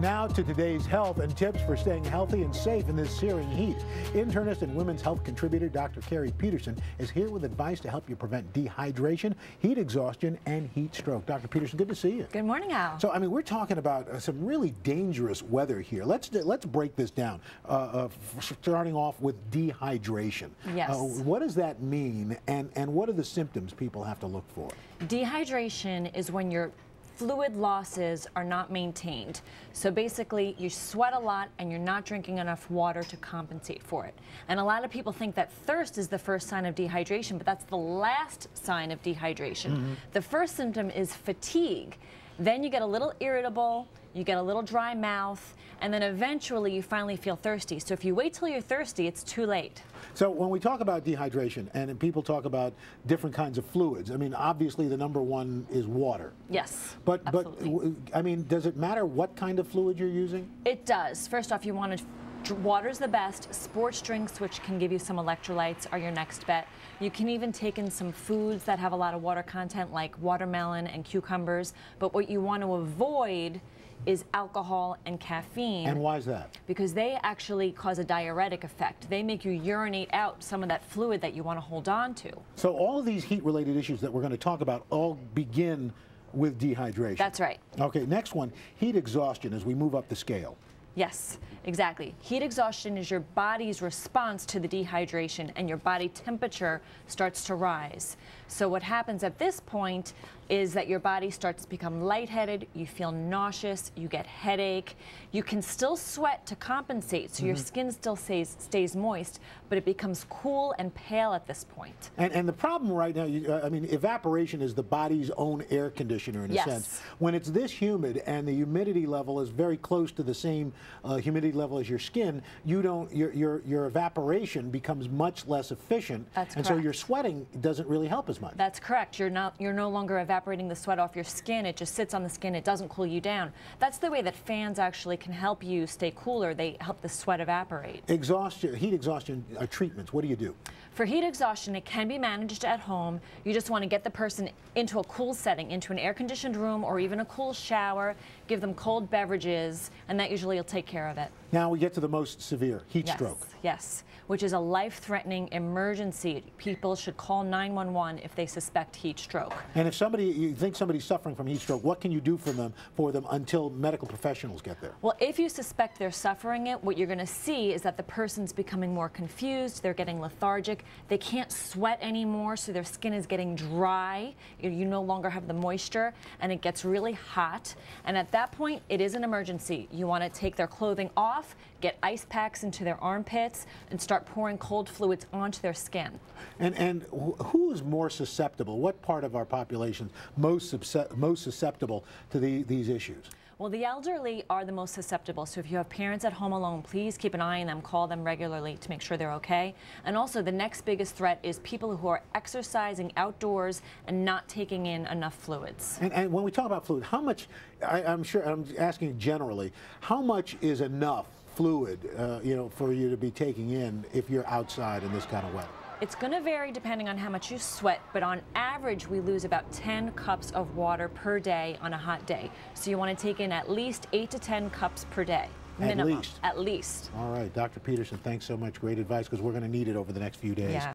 Now to today's health and tips for staying healthy and safe in this searing heat. Internist and women's health contributor Dr. Keri Peterson is here with advice to help you prevent dehydration, heat exhaustion, and heat stroke. Dr. Peterson, good to see you. Good morning, Al. So, I mean, we're talking about some really dangerous weather here. Let's break this down, starting off with dehydration. Yes. What does that mean, and what are the symptoms people have to look for? Dehydration is when your fluid losses are not maintained. So basically, you sweat a lot and you're not drinking enough water to compensate for it. And a lot of people think that thirst is the first sign of dehydration, but that's the last sign of dehydration. The first symptom is fatigue. Then you get a little irritable, you get a little dry mouth, and then eventually you finally feel thirsty. So if you wait till you're thirsty, it's too late. So when we talk about dehydration and people talk about different kinds of fluids, I mean, obviously the number one is water. Yes, But I mean, does it matter what kind of fluid you're using? it does. First off, you want to water's the best. Sports drinks, which can give you some electrolytes, are your next bet. You can even take in some foods that have a lot of water content, like watermelon and cucumbers. But what you want to avoid is alcohol and caffeine. And why is that? Because they actually cause a diuretic effect. They make you urinate out some of that fluid that you want to hold on to. So all of these heat-related issues that we're going to talk about all begin with dehydration. That's right. Okay, next one, heat exhaustion as we move up the scale. Yes, exactly. Heat exhaustion is your body's response to the dehydration, and your body temperature starts to rise. So what happens at this point is that your body starts to become lightheaded, you feel nauseous, you get headache. You can still sweat to compensate, so your skin still stays moist, but it becomes cool and pale at this point. And the problem right now, I mean, evaporation is the body's own air conditioner in a sense. When it's this humid and the humidity level is very close to the same humidity level as your skin, your evaporation becomes much less efficient. That's and correct. So your sweating doesn't really help as much. That's correct. You're no longer evaporating the sweat off your skin. It just sits on the skin. It doesn't cool you down. That's the way that fans actually can help you stay cooler. They help the sweat evaporate. Heat exhaustion treatments, what do you do? For heat exhaustion, it can be managed at home. You just want to get the person into a cool setting, into an air-conditioned room or even a cool shower, give them cold beverages, and that usually will take care of it. Now we get to the most severe, heat stroke. Yes, which is a life-threatening emergency. People should call 911 if they suspect heat stroke. And if you think somebody's suffering from heat stroke, what can you do for them until medical professionals get there? Well, if you suspect they're suffering it, what you're going to see is that the person's becoming more confused, they're getting lethargic, they can't sweat anymore, so their skin is getting dry, you no longer have the moisture, and it gets really hot. And at that point, it is an emergency. You want to take their clothing off, get ice packs into their armpits, and start pouring cold fluids onto their skin. And who is more susceptible? What part of our population most susceptible to these issues? Well, the elderly are the most susceptible, so if you have parents at home alone, please keep an eye on them, call them regularly to make sure they're okay. And also, the next biggest threat is people who are exercising outdoors and not taking in enough fluids. And when we talk about fluid, how much, I'm asking generally, how much is enough fluid, for you to be taking in if you're outside in this kind of weather? It's going to vary depending on how much you sweat, but on average, we lose about 10 cups of water per day on a hot day. So you want to take in at least 8 to 10 cups per day. Minimum. At least. All right, Dr. Peterson, thanks so much. Great advice, because we're going to need it over the next few days. Yeah.